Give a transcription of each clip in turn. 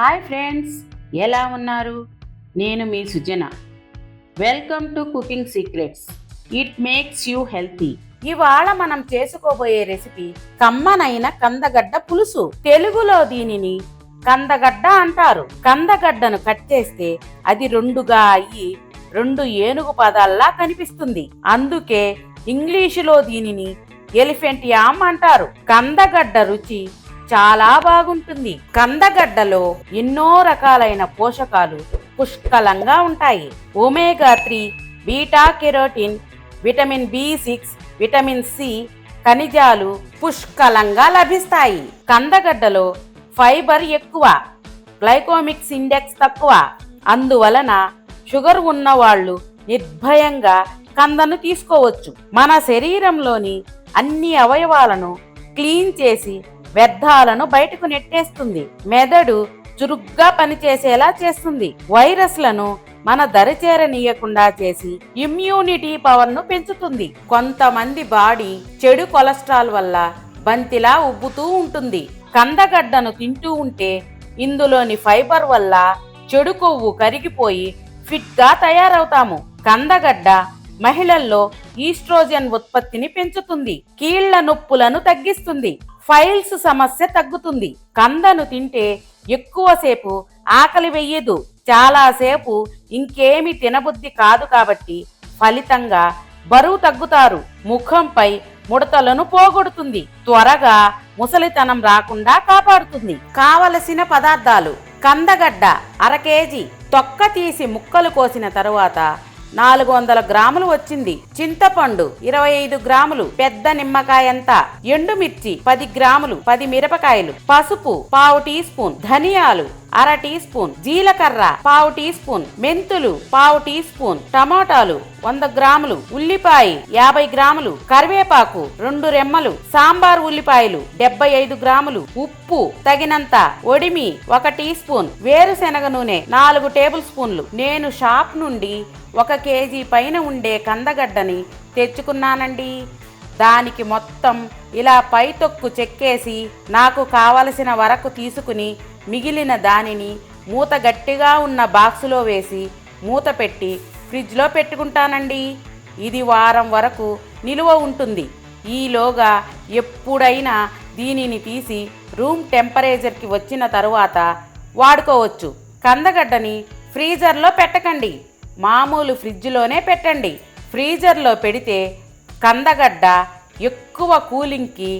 Hi friends, ఎలా ఉన్నారు? నేను మీ Sujana. Welcome to cooking secrets. It makes you healthy. ఇవాళ మనం చేసుకోబోయే రెసిపీ కమ్మనైన కందగడ్డ పులుసు. తెలుగులో దీనిని కందగడ్డ అంటారు. కందగడ్డను కట్ చేస్తే అది రెండుగా అయ్యి రెండు ఏనుగు పదాల్లా కనిపిస్తుంది. అందుకే ఇంగ్లీషులో దీనిని ఎలిఫెంట్ యామ్ అంటారు. కందగడ్డ రుచి చాలా బాగుంటుంది. కందగడ్డలో ఎన్నో రకాలైన పోషకాలు పుష్కలంగా ఉంటాయి. Omega 3, beta carotene, vitamin B6, vitamin C ఖనిజాలు పుష్కలంగా లభిస్తాయి. కందగడ్డలో ఫైబర్ ఎక్కువ, గ్లైకోమిక్స్ ఇండెక్స్ తక్కువ. అందువలన షుగర్ ఉన్నవాళ్లు నిర్భయంగా కందను తీసుకోవచ్చు. మన శరీరంలోని అన్ని అవయవాలను క్లీన్ చేసి వ్యర్థాలను బయటకు నెట్టేస్తుంది. మెదడు చురుగ్గా పనిచేసేలా చేస్తుంది. వైరస్లను మన దరిచేరనీయకుండా చేసి ఇమ్యూనిటీ పవర్ను పెంచుతుంది. కొంతమంది బాడీ చెడు కొలెస్ట్రాల్ వల్ల బంతిలా ఉబ్బుతూ ఉంటుంది. కందగడ్డను తింటూ ఉంటే ఇందులోని ఫైబర్ వల్ల చెడు కొవ్వు కరిగిపోయి ఫిట్గా తయారవుతాము. కందగడ్డ మహిళల్లో ఈస్ట్రోజన్ ఉత్పత్తిని పెంచుతుంది. కీళ్ల నొప్పులను తగ్గిస్తుంది. ఫైల్స్ సమస్య తగ్గుతుంది. కందను తింటే ఎక్కువసేపు ఆకలి వెయ్యదు. చాలాసేపు ఇంకేమి తినబుద్ధి కాదు. కాబట్టి ఫలితంగా బరువు తగ్గుతారు. ముఖంపై ముడతలను పోగొడుతుంది. త్వరగా ముసలితనం రాకుండా కాపాడుతుంది. కావలసిన పదార్థాలు: కందగడ్డ 1/2 కేజీ, తొక్క తీసి ముక్కలు కోసిన తరువాత 400 గ్రాములు వచ్చింది. చింతపండు 25 గ్రాములు, పెద్ద నిమ్మకాయంత. ఎండుమిర్చి 10 గ్రాములు, 10 మిరపకాయలు. పసుపు 1/2 టీ స్పూన్, ధనియాలు 1/2 టీ స్పూన్, జీలకర్ర 1/2 టీ స్పూన్, మెంతులు 1/2 టీ స్పూన్, టమాటాలు 100 గ్రాములు, ఉల్లిపాయ 50 గ్రాములు, కరివేపాకు 2 రెమ్మలు, సాంబార్ ఉల్లిపాయలు 75 గ్రాములు, ఉప్పు తగినంత, ఒడిమి 1 టీ స్పూన్, వేరుశెనగ నూనె 4 టేబుల్ స్పూన్లు. నేను షాప్ నుండి 1 కేజీ పైన ఉండే కందగడ్డని తెచ్చుకున్నానండి. దానికి మొత్తం ఇలా పై తొక్కు చెక్కేసి నాకు కావలసిన వరకు తీసుకుని మిగిలిన దానిని మూత గట్టిగా ఉన్న బాక్సులో వేసి మూత పెట్టి ఫ్రిడ్జ్లో పెట్టుకుంటానండి. ఇది వారం వరకు నిలువ ఉంటుంది. ఈలోగా ఎప్పుడైనా దీనిని తీసి రూమ్ టెంపరేచర్కి వచ్చిన తరువాత వాడుకోవచ్చు. కందగడ్డని ఫ్రీజర్లో పెట్టకండి, మామూలు ఫ్రిడ్జ్లోనే పెట్టండి. ఫ్రీజర్లో పెడితే కందగడ్డ ఎక్కువ కూలింగ్కి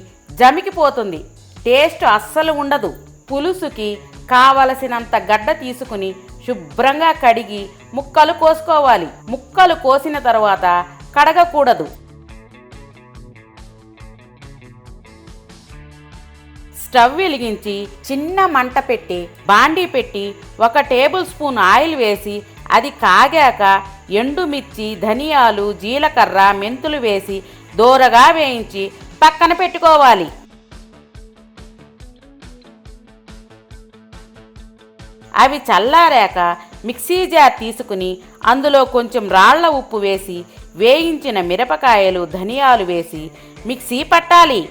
జమికిపోతుంది. టేస్ట్ అస్సలు ఉండదు. పులుసుకి కావలసినంత గడ్డ తీసుకుని శుభ్రంగా కడిగి ముక్కలు కోసుకోవాలి. ముక్కలు కోసిన తర్వాత కడగకూడదు. స్టవ్ వెలిగించి చిన్న మంట పెట్టి బాండీ పెట్టి 1 టేబుల్ స్పూన్ ఆయిల్ వేసి అది కాగాక ఎండుమిర్చి, ధనియాలు, జీలకర్ర, మెంతులు వేసి దోరగా వేయించి పక్కన పెట్టుకోవాలి. అవి చల్లారాక మిక్సీ జార్ తీసుకుని అందులో కొంచెం రాళ్ల ఉప్పు వేసి వేయించిన మిరపకాయలు, ధనియాలు వేసి మిక్సీ పట్టాలి.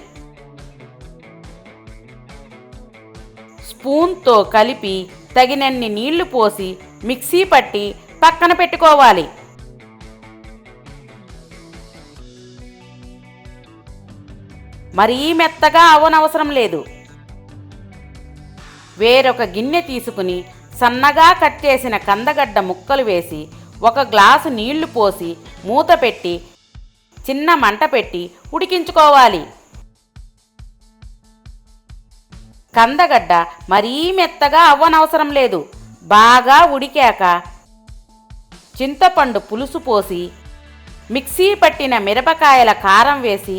స్పూన్తో కలిపి తగినన్ని నీళ్లు పోసి మిక్సీ పట్టి పక్కన పెట్టుకోవాలి. మరీ మెత్తగా అవనవసరం లేదు. వేరొక గిన్నె తీసుకుని సన్నగా కట్ చేసిన కందగడ్డ ముక్కలు వేసి 1 గ్లాసు నీళ్లు పోసి మూత పెట్టి చిన్న మంట పెట్టి ఉడికించుకోవాలి. కందగడ్డ మరీ మెత్తగా అవ్వనవసరం లేదు. బాగా ఉడికాక చింతపండు పులుసు పోసి మిక్సీ పట్టిన మిరపకాయల కారం వేసి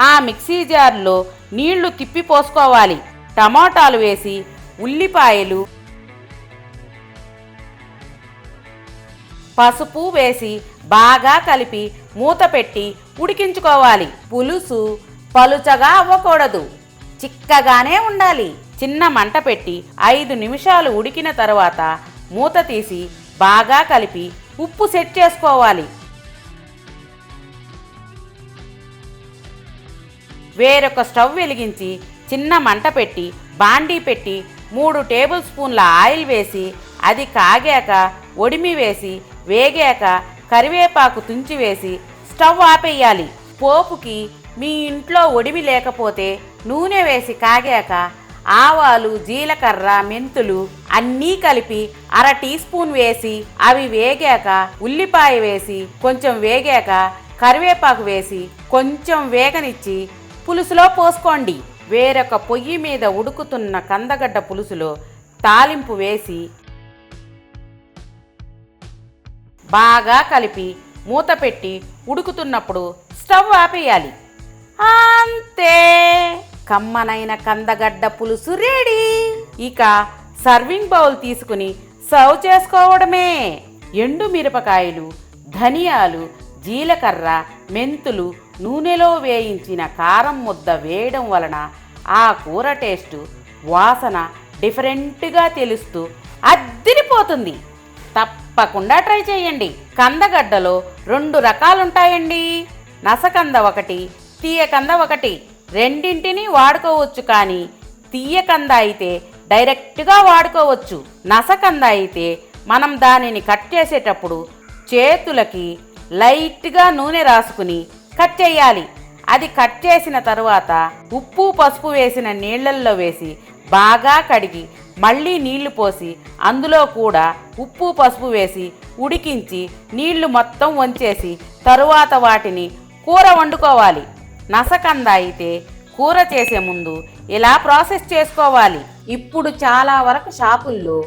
ఆ మిక్సీ జార్లో నీళ్లు తిప్పి పోసుకోవాలి. టమాటాలు వేసి ఉల్లిపాయలు, పసుపు వేసి బాగా కలిపి మూత పెట్టి ఉడికించుకోవాలి. పులుసు పలుచగా అవ్వకూడదు, చిక్కగానే ఉండాలి. చిన్న మంట పెట్టి 5 నిమిషాలు ఉడికిన తర్వాత మూత తీసి బాగా కలిపి ఉప్పు సెట్ చేసుకోవాలి. వేరొక స్టవ్ వెలిగించి చిన్న మంట పెట్టి బాండీ పెట్టి 3 టేబుల్ స్పూన్ల ఆయిల్ వేసి అది కాగాక ఒడిమి వేసి వేగాక కరివేపాకు తుంచి వేసి స్టవ్ ఆపేయాలి. పోపుకి మీ ఇంట్లో ఒడిమి లేకపోతే నూనె వేసి కాగాక ఆవాలు, జీలకర్ర, మెంతులు అన్నీ కలిపి 1/2 టీ స్పూన్ వేసి అవి వేగాక ఉల్లిపాయ వేసి కొంచెం వేగాక కరివేపాకు వేసి కొంచెం వేగనిచ్చి పులుసులో పోసుకోండి. వేరొక పొయ్యి మీద ఉడుకుతున్న కందగడ్డ పులుసులో తాలింపు వేసి బాగా కలిపి మూత పెట్టి ఉడుకుతున్నప్పుడు స్టవ్ ఆపేయాలి. అంతే, కమ్మనైన కందగడ్డ పులుసు రెడీ. ఇక సర్వింగ్ బౌల్ తీసుకుని సర్వ్ చేసుకోవడమే. ఎండు మిరపకాయలు, ధనియాలు, జీలకర్ర, మెంతులు నూనెలో వేయించిన కారం ముద్ద వేయడం వలన ఆ కూర టేస్టు, వాసన డిఫరెంట్గా తెలుస్తూ అద్దిరిపోతుంది. తప్పకుండా ట్రై చేయండి. కందగడ్డలో 2 రకాలుంటాయండి. నసకంద ఒకటి, తీయకంద ఒకటి. రెండింటినీ వాడుకోవచ్చు. కానీ తీయకంద అయితే డైరెక్ట్గా వాడుకోవచ్చు. నసకంద అయితే మనం దానిని కట్ చేసేటప్పుడు చేతులకి లైట్గా నూనె రాసుకుని కట్ చేయాలి. అది కట్ చేసిన తరువాత ఉప్పు, పసుపు వేసిన నీళ్ళల్లో వేసి బాగా కడిగి మళ్ళీ నీళ్లు పోసి అందులో కూడా ఉప్పు, పసుపు వేసి ఉడికించి నీళ్లు మొత్తం వంచేసి తరువాత వాటిని కూర వండుకోవాలి. నసకంద అయితే కూర చేసే ముందు ఇలా ప్రాసెస్ చేసుకోవాలి. ఇప్పుడు చాలా వరకు షాపుల్లో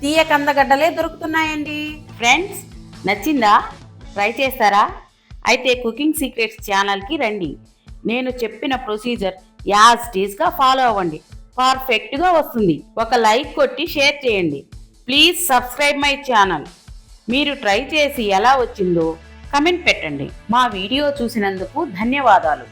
తీయ కందగడ్డలే దొరుకుతున్నాయండి. ఫ్రెండ్స్, నచ్చిందా? ట్రై చేస్తారా? అయితే కుకింగ్ సీక్రెట్స్ ఛానల్కి రండి. నేను చెప్పిన ప్రొసీజర్ యాజ్ టీజ్గా ఫాలో అవ్వండి. పర్ఫెక్ట్గా వస్తుంది. ఒక లైక్ కొట్టి షేర్ చేయండి. Please subscribe my channel. మీరు ట్రై చేసి ఎలా వచ్చిందో కమెంట్ పెట్టండి. మా వీడియో చూసినందుకు ధన్యవాదాలు.